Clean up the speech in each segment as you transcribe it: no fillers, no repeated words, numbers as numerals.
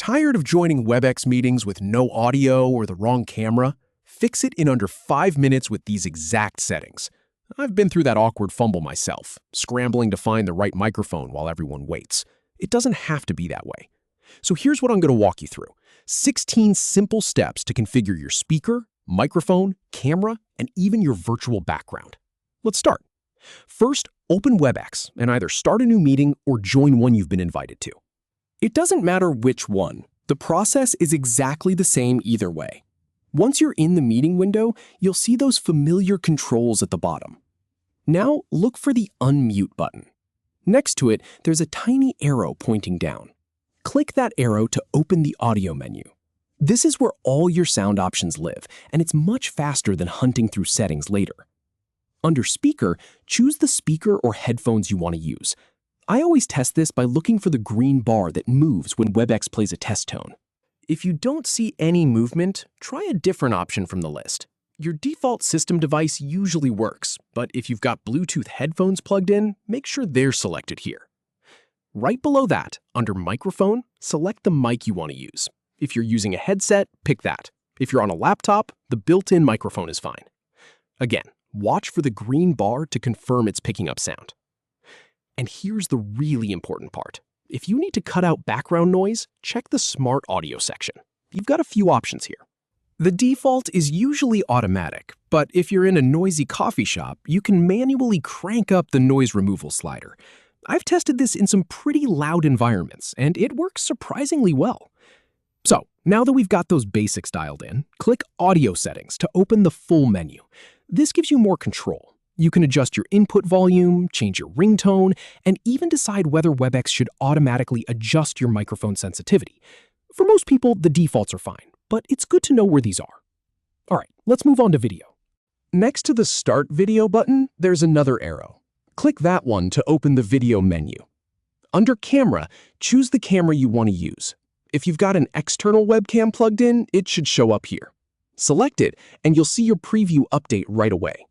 Tired of joining Webex meetings with no audio or the wrong camera? Fix it in under 5 minutes with these exact settings. I've been through that awkward fumble myself, scrambling to find the right microphone while everyone waits. It doesn't have to be that way. So here's what I'm going to walk you through. 16 simple steps to configure your speaker, microphone, camera, and even your virtual background. Let's start. First, open Webex and either start a new meeting or join one you've been invited to. It doesn't matter which one. The process is exactly the same either way. Once you're in the meeting window, you'll see those familiar controls at the bottom. Now, look for the unmute button. Next to it, there's a tiny arrow pointing down. Click that arrow to open the audio menu. This is where all your sound options live, and it's much faster than hunting through settings later. Under Speaker, choose the speaker or headphones you want to use. I always test this by looking for the green bar that moves when Webex plays a test tone. If you don't see any movement, try a different option from the list. Your default system device usually works, but if you've got Bluetooth headphones plugged in, make sure they're selected here. Right below that, under Microphone, select the mic you want to use. If you're using a headset, pick that. If you're on a laptop, the built-in microphone is fine. Again, watch for the green bar to confirm it's picking up sound. And here's the really important part. If you need to cut out background noise, check the Smart Audio section. You've got a few options here. The default is usually automatic, but if you're in a noisy coffee shop, you can manually crank up the noise removal slider. I've tested this in some pretty loud environments, and it works surprisingly well. So, now that we've got those basics dialed in, click Audio Settings to open the full menu. This gives you more control. You can adjust your input volume, change your ringtone, and even decide whether Webex should automatically adjust your microphone sensitivity. For most people, the defaults are fine, but it's good to know where these are. All right, let's move on to video. Next to the Start Video button, there's another arrow. Click that one to open the video menu. Under Camera, choose the camera you want to use. If you've got an external webcam plugged in, it should show up here. Select it, and you'll see your preview update right away.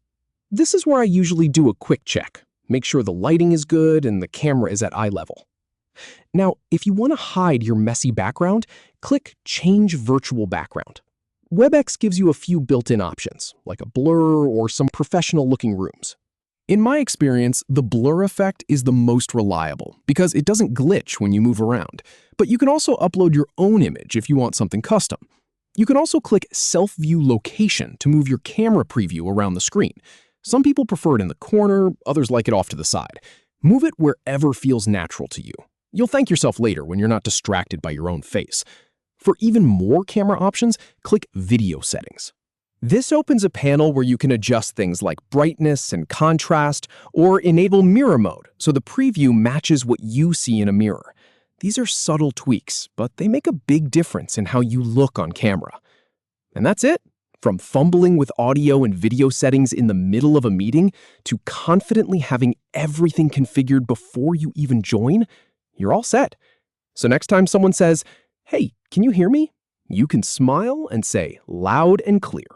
This is where I usually do a quick check. Make sure the lighting is good and the camera is at eye level. Now, if you want to hide your messy background, click Change Virtual Background. Webex gives you a few built-in options, like a blur or some professional-looking rooms. In my experience, the blur effect is the most reliable because it doesn't glitch when you move around. But you can also upload your own image if you want something custom. You can also click Self-View Location to move your camera preview around the screen. Some people prefer it in the corner, others like it off to the side. Move it wherever feels natural to you. You'll thank yourself later when you're not distracted by your own face. For even more camera options, click Video Settings. This opens a panel where you can adjust things like brightness and contrast, or enable mirror mode so the preview matches what you see in a mirror. These are subtle tweaks, but they make a big difference in how you look on camera. And that's it. From fumbling with audio and video settings in the middle of a meeting to confidently having everything configured before you even join, you're all set. So next time someone says, "Hey, can you hear me?" you can smile and say loud and clear,